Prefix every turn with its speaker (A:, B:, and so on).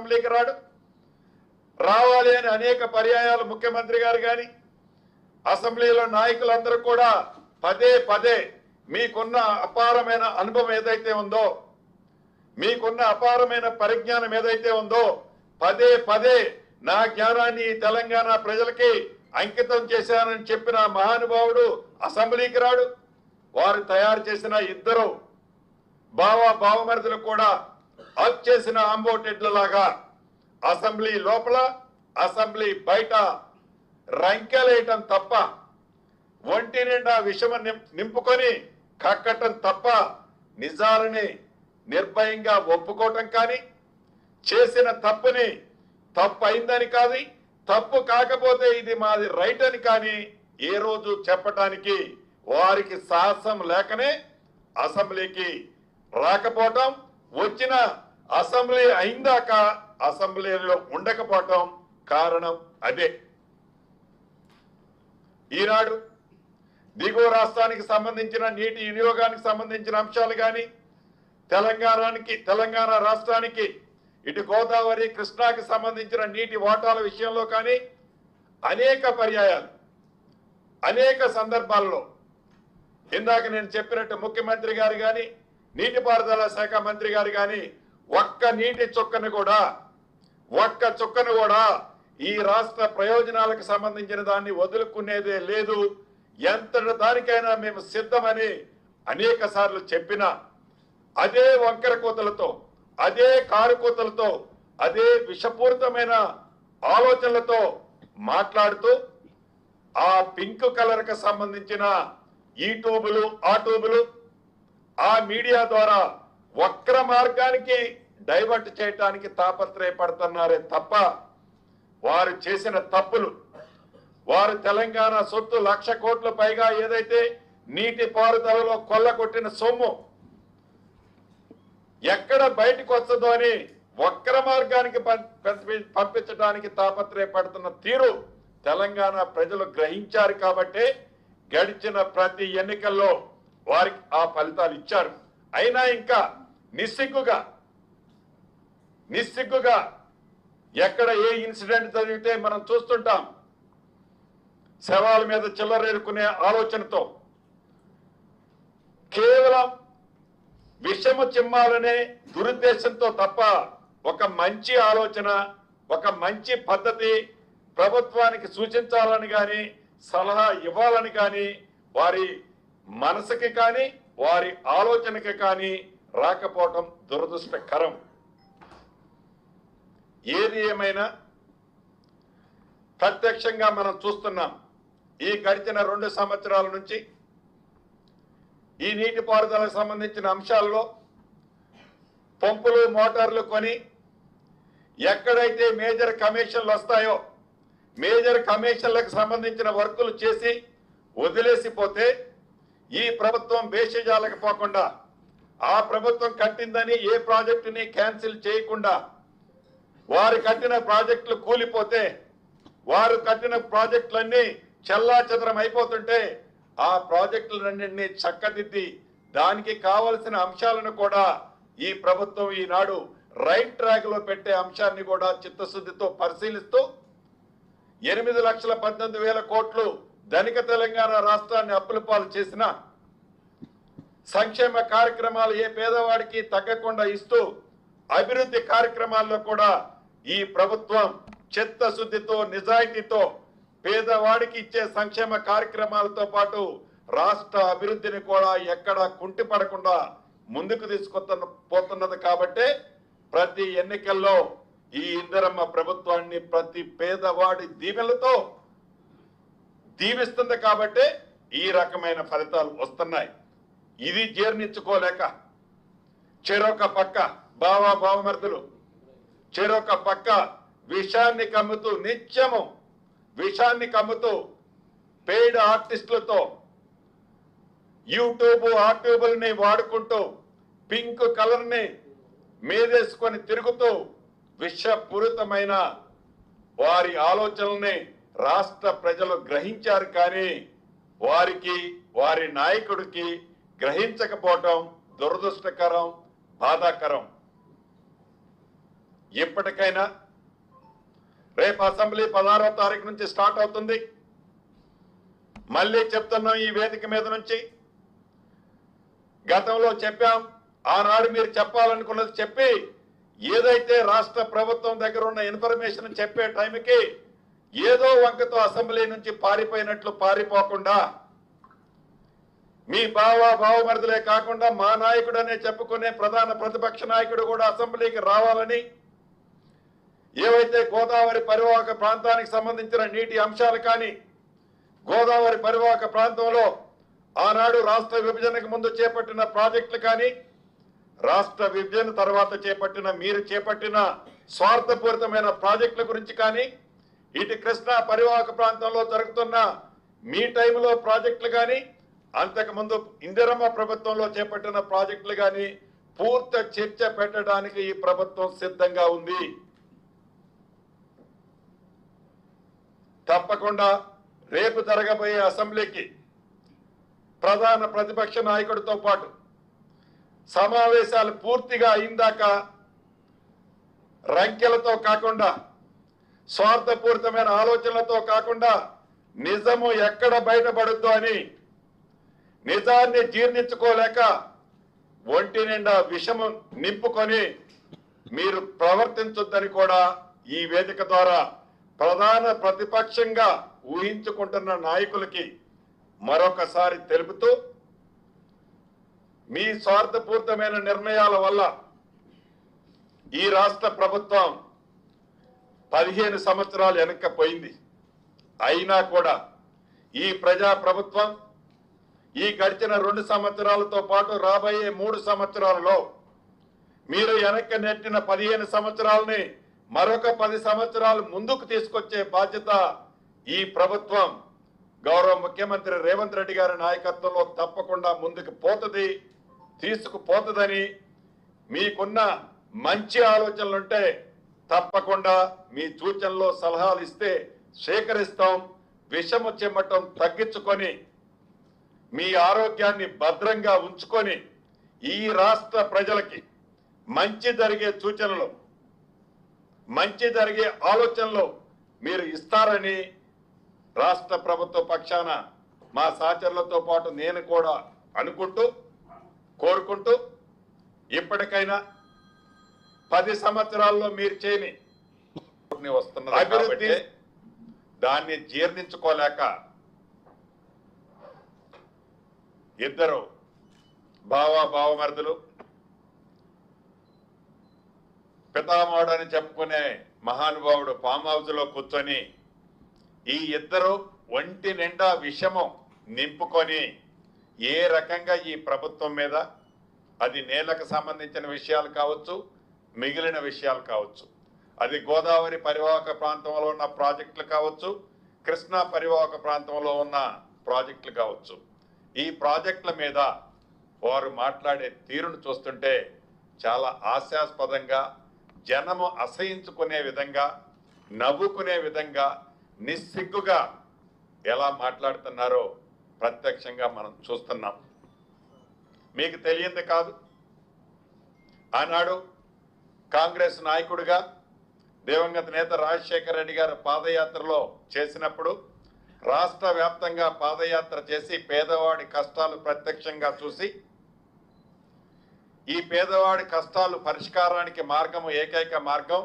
A: అసెంబ్లీకి రావాలి అని అనేక పర్యాయాలు ముఖ్యమంత్రి గారు కానీ అసెంబ్లీలో నాయకులందరూ కూడా పదే పదే మీకున్న అపారమైన అనుభవం ఏదైతే ఉందో, మీకున్న అపారమైన పరిజ్ఞానం ఏదైతే ఉందో పదే పదే నా జ్ఞానాన్ని తెలంగాణ ప్రజలకి అంకితం చేశానని చెప్పిన మహానుభావుడు అసెంబ్లీకి వారు తయారు చేసిన ఇద్దరు బావమరుదులు కూడా అప్ చేసిన ఆంబోటెడ్లలాగా అసెంబ్లీ లోపల అసెంబ్లీ బయట రంకెలేయటం తప్ప, ఒంటి నిండా విషమ నింపుకొని కక్కటం తప్ప నిజాలని నిర్భయంగా ఒప్పుకోవటం కానీ, చేసిన తప్పుని తప్పు అయిందని కాదు, తప్పు కాకపోతే ఇది మాది రైట్ అని కానీ ఏ రోజు చెప్పటానికి వారికి సాహసం లేకనే అసెంబ్లీకి రాకపోవటం, వచ్చిన అసెంబ్లీ అయిందాక అసెంబ్లీలో ఉండకపోవటం కారణం అదే. ఈనాడు దిగువ రాష్ట్రానికి సంబంధించిన నీటి వినియోగానికి సంబంధించిన అంశాలు కానీ, తెలంగాణ రాష్ట్రానికి ఇటు గోదావరి కృష్ణాకి సంబంధించిన నీటి వాటాల విషయంలో కానీ అనేక పర్యాయాలు అనేక సందర్భాల్లో ఇందాక నేను చెప్పినట్టు ముఖ్యమంత్రి గారు కానీ నీటిపారుదల శాఖ మంత్రి గారు కానీ ఒక్క చుక్కను కూడా ఈ రాష్ట్ర ప్రయోజనాలకు సంబంధించిన దాన్ని వదులుకునేదే లేదు, ఎంతటి దానికైనా మేము సిద్ధమని అనేక సార్లు చెప్పినా అదే వంకర కూతలతో, అదే కారుకూతలతో, అదే విషపూరితమైన ఆలోచనలతో మాట్లాడుతూ ఆ పింక్ కలర్ కు సంబంధించిన ఈ ట్యూబులు ఆ ట్యూబులు ఆ మీడియా ద్వారా వక్ర మార్గానికి డైవర్ట్ చేయడానికి తాపత్రయపడుతున్నారే తప్ప వారు చేసిన తప్పులు, వారు తెలంగాణ సొత్తు 1,00,000 కోట్ల పైగా ఏదైతే నీటి పారుదలలో కొల్లగొట్టిన సొమ్ము ఎక్కడ బయటకు వస్తుందో అని వక్ర మార్గానికి పంపించడానికి తాపత్రయపడుతున్న తీరు తెలంగాణ ప్రజలు గ్రహించారు కాబట్టి గడిచిన ప్రతి ఎన్నికల్లో వారికి ఆ ఫలితాలు ఇచ్చారు. అయినా ఇంకా నిస్సిగ్గుగా ఎక్కడ ఏ ఇన్సిడెంట్ జరిగితే మనం చూస్తుంటాం, శవాల మీద చిల్లరేరుకునే ఆలోచనతో కేవలం విషము చిమ్మాలనే దురుద్దేశంతో తప్ప ఒక మంచి ఆలోచన, ఒక మంచి పద్ధతి ప్రభుత్వానికి సూచించాలని కానీ సలహా ఇవ్వాలని కానీ వారి మనసుకి కానీ వారి ఆలోచనకి కానీ రాకపోవటం దురదృష్టకరం. ఏది ఏమైనా ప్రత్యక్షంగా మనం చూస్తున్నాం, ఈ గడిచిన 2 సంవత్సరాల నుంచి ఈ నీటిపారుదలకు సంబంధించిన అంశాల్లో పంపులు మోటార్లు కొని ఎక్కడైతే మేజర్ కమిషన్లు వస్తాయో మేజర్ కమిషన్లకు సంబంధించిన వర్కులు చేసి వదిలేసిపోతే ఈ ప్రభుత్వం బేషజాలకు పోకుండా ఆ ప్రభుత్వం కట్టిందని ఏ ప్రాజెక్టుని క్యాన్సిల్ చేయకుండా వారు కట్టిన ప్రాజెక్టులు కూలిపోతే వారు కట్టిన ప్రాజెక్టులన్నీ చెల్లాచెదరం అయిపోతుంటే ఆ ప్రాజెక్టులన్నింటినీ చక్కదిద్ది దానికి కావలసిన అంశాలను కూడా ఈ ప్రభుత్వం ఈనాడు రైట్ ట్రాక్ లో పెట్టే అంశాన్ని కూడా చిత్తశుద్ధితో పరిశీలిస్తూ 8,18,000 కోట్లు ధనిక తెలంగాణ రాష్ట్రాన్ని అప్పుల పాలు చేసిన సంక్షేమ కార్యక్రమాలు ఏ పేదవాడికి తగ్గకుండా ఇస్తూ అభివృద్ధి కార్యక్రమాల్లో కూడా ఈ ప్రభుత్వం చిత్తశుద్ధితో నిజాయితీతో పేదవాడికి ఇచ్చే సంక్షేమ కార్యక్రమాలతో పాటు రాష్ట్ర అభివృద్ధిని కూడా ఎక్కడ కుంటిపడకుండా ముందుకు తీసుకుపోతున్నది కాబట్టి ప్రతి ఎన్నికల్లో ఈ ఇందిరమ్మ ప్రభుత్వాన్ని ప్రతి పేదవాడి దీవెనలతో దీవిస్తుంది కాబట్టి ఈ రకమైన ఫలితాలు వస్తున్నాయి. ఇది జీర్ణించుకోలేక చెరొక పక్క బావమరుదులు చెరొక పక్క విషాన్ని కమ్ముతూ నిత్యము విషాన్ని కమ్ముతూ పెయిడ్ ఆర్టిస్టులతో యూట్యూబ్ ఆర్ట్యూబుల్ని వాడుకుంటూ పింక్ కలర్ని మీదేసుకొని తిరుగుతూ విషపూరితమైన వారి ఆలోచనల్ని రాష్ట్ర ప్రజలు గ్రహించారు కానీ వారికి వారి నాయకుడికి గ్రహించకపోవటం దురదృష్టకరం, బాధాకరం. ఇప్పటికైనా రేపు అసెంబ్లీ 16వ తారీఖు నుంచి స్టార్ట్ అవుతుంది. మళ్ళీ చెప్తున్నాం ఈ వేదిక మీద నుంచి, గతంలో చెప్పాం, ఆనాడు మీరు చెప్పాలనుకున్నది చెప్పి ఏదైతే రాష్ట్ర ప్రభుత్వం దగ్గర ఉన్న ఇన్ఫర్మేషన్ చెప్పే టైంకి ఏదో వంకతో అసెంబ్లీ నుంచి పారిపోయినట్లు పారిపోకుండా మీ బావమరుదులే కాకుండా మా నాయకుడనే చెప్పుకునే ప్రధాన ప్రతిపక్ష నాయకుడు కూడా అసెంబ్లీకి రావాలని, ఏవైతే గోదావరి పరివాహక ప్రాంతానికి సంబంధించిన నీటి అంశాలు కానీ, గోదావరి పరివాహక ప్రాంతంలో ఆనాడు రాష్ట్ర విభజనకు ముందు చేపట్టిన ప్రాజెక్టులు కానీ, రాష్ట్ర విభజన తర్వాత మీరు చేపట్టిన స్వార్థపూరితమైన ప్రాజెక్టుల గురించి కానీ, ఇటు కృష్ణా పరివాహక ప్రాంతంలో జరుగుతున్న మీ టైంలో ప్రాజెక్టులు కానీ, అంతకుముందు ఇందిరమ్మ ప్రభుత్వంలో చేపట్టిన ప్రాజెక్టులు కానీ పూర్తి చర్చ పెట్టడానికి ఈ ప్రభుత్వం సిద్ధంగా ఉంది. తప్పకుండా రేపు జరగబోయే అసెంబ్లీకి ప్రధాన ప్రతిపక్ష నాయకుడితో పాటు సమావేశాలు పూర్తిగా అయిందాక రంకెలతో కాకుండా, స్వార్థపూరితమైన ఆలోచనలతో కాకుండా నిజము ఎక్కడ బయటపడుద్దో అని నిజాన్ని జీర్ణించుకోలేక ఒంటి నిండా విషము నింపుకొని మీరు ప్రవర్తించొద్దని కూడా ఈ వేదిక ద్వారా ప్రధాన ప్రతిపక్షంగా ఊహించుకుంటున్న నాయకులకి మరొకసారి తెలుపుతూ, మీ స్వార్థపూరితమైన నిర్ణయాల వల్ల ఈ రాష్ట్ర ప్రభుత్వం 15 సంవత్సరాలు వెనక్కిపోయింది. అయినా కూడా ఈ ప్రజా ప్రభుత్వం ఈ గడిచిన 2 సంవత్సరాలతో పాటు రాబోయే 3 సంవత్సరాలలో మీరు వెనక్కి నెట్టిన 15 సంవత్సరాలని మరొక 10 సంవత్సరాలు ముందుకు తీసుకొచ్చే బాధ్యత ఈ ప్రభుత్వం గౌరవ ముఖ్యమంత్రి రేవంత్ రెడ్డి గారి నాయకత్వంలో తప్పకుండా ముందుకు తీసుకుపోతుందని, మీకున్న మంచి ఆలోచనలుంటే తప్పకుండా మీ సూచనలు సలహాలు ఇస్తే స్వీకరిస్తాం. విషము చెమ్మటం తగ్గించుకొని మీ ఆరోగ్యాన్ని భద్రంగా ఉంచుకొని ఈ రాష్ట్ర ప్రజలకి మంచి జరిగే సూచనలు, మంచి జరిగే ఆలోచనలు మీరు ఇస్తారని రాష్ట్ర ప్రభుత్వ పక్షాన మా సహచరులతో పాటు నేను కూడా కోరుకుంటూ ఇప్పటికైనా 10 సంవత్సరాల్లో మీరు చేయని వస్తున్నది కాబట్టి దాన్ని జీర్ణించుకోలేక ఇద్దరు బావమరుదులు పితామహుడు అని చెప్పుకునే మహానుభావుడు ఫామ్ హౌస్ లో కూర్చొని ఈ ఇద్దరు ఒంటి నిండా విషము నింపుకొని ఏ రకంగా ఈ ప్రభుత్వం మీద, అది నేలకు సంబంధించిన విషయాలు కావచ్చు, మిగిలిన విషయాలు కావచ్చు, అది గోదావరి పరివాహక ప్రాంతంలో ఉన్న ప్రాజెక్టులు కావచ్చు, కృష్ణా పరివాహక ప్రాంతంలో ఉన్న ప్రాజెక్టులు కావచ్చు, ఈ ప్రాజెక్టుల మీద వారు మాట్లాడే తీరును చూస్తుంటే చాలా హాస్యాస్పదంగా, జనము అసహించుకునే విధంగా, నవ్వుకునే విధంగా, నిస్సిగ్గుగా ఎలా మాట్లాడుతున్నారో ప్రత్యక్షంగా మనం చూస్తున్నాం. మీకు తెలియంది కాదు, ఆనాడు కాంగ్రెస్ నాయకుడిగా దివంగత నేత రాజశేఖర రెడ్డి గారు పాదయాత్రలో చేసినప్పుడు రాష్ట్ర వ్యాప్తంగా పాదయాత్ర చేసి పేదవాడి కష్టాలు ప్రత్యక్షంగా చూసి, ఈ పేదవాడి కష్టాలు పరిష్కారానికి ఏకైక మార్గం